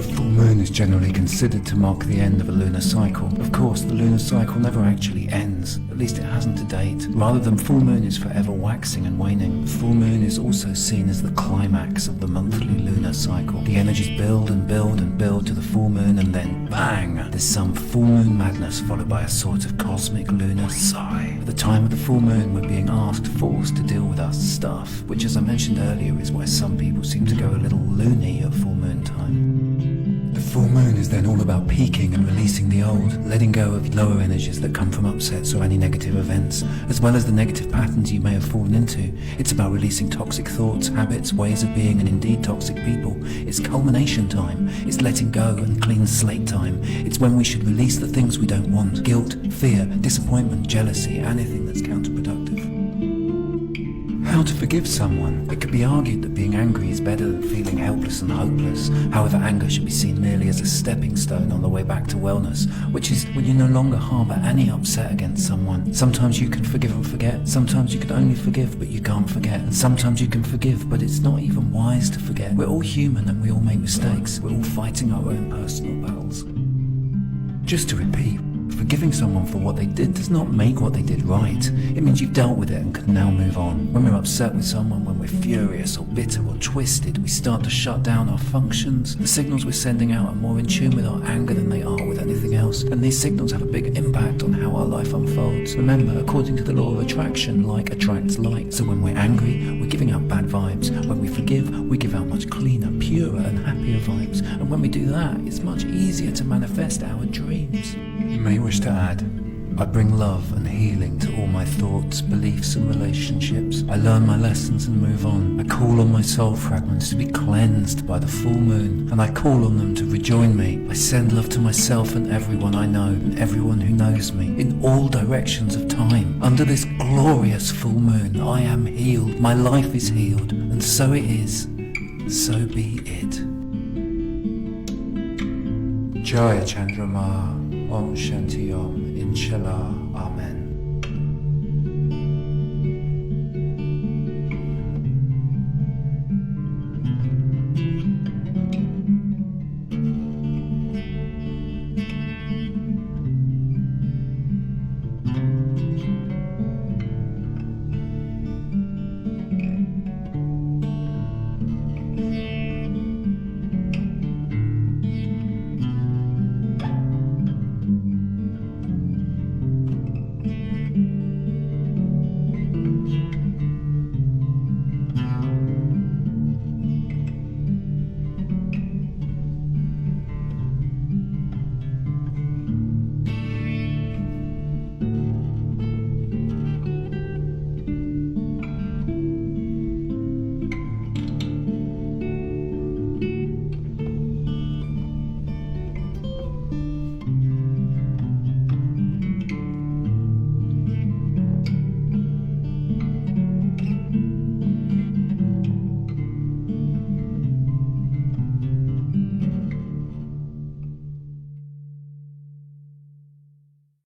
The full moon is generally considered to mark the end of a lunar cycle. Of course, the lunar cycle never actually ends, at least it hasn't to date. Rather than full moon is forever waxing and waning, the full moon is also seen as the climax of the monthly lunar cycle. The energies build and build and build to the full moon, and then bang! There's some full moon madness followed by a sort of cosmic lunar sigh. At the time of the full moon, we're being forced to deal with our stuff, which, as I mentioned earlier, is why some people seem to go a little loony at full moon time. The full moon is then all about peaking and releasing the old, letting go of lower energies that come from upsets or any negative events, as well as the negative patterns you may have fallen into. It's about releasing toxic thoughts, habits, ways of being, and indeed toxic people. It's culmination time. It's letting go and clean slate time. It's when we should release the things we don't want: guilt, fear, disappointment, jealousy, anything that's counterproductive. How to forgive someone. It could be argued that being angry is better than feeling helpless and hopeless. However, anger should be seen merely as a stepping stone on the way back to wellness, which is when you no longer harbour any upset against someone. Sometimes you can forgive and forget. Sometimes you can only forgive but you can't forget. And sometimes you can forgive but it's not even wise to forget. We're all human and we all make mistakes. We're all fighting our own personal battles. Just to repeat, forgiving someone for what they did does not make what they did right. It means you've dealt with it and can now move on. When we're upset with someone, when we're furious or bitter or twisted, we start to shut down our functions. The signals we're sending out are more in tune with our anger than they are with anything else, and these signals have a big impact on how our life unfolds. Remember, according to the law of attraction, like attracts like. So when we're angry, we're giving out bad vibes. When we forgive, we give out much cleaner, purer and happier vibes. And when we do that, it's much easier to manifest our dreams. You may wish to add, I bring love and healing to all my thoughts, beliefs and relationships. I learn my lessons and move on. I call on my soul fragments to be cleansed by the full moon, and I call on them to rejoin me. I send love to myself and everyone I know and everyone who knows me, in all directions of time. Under this glorious full moon, I am healed. My life is healed, and so it is. So be it. Jaya Chandrama. Om Shanti Om, Inshallah. Amen.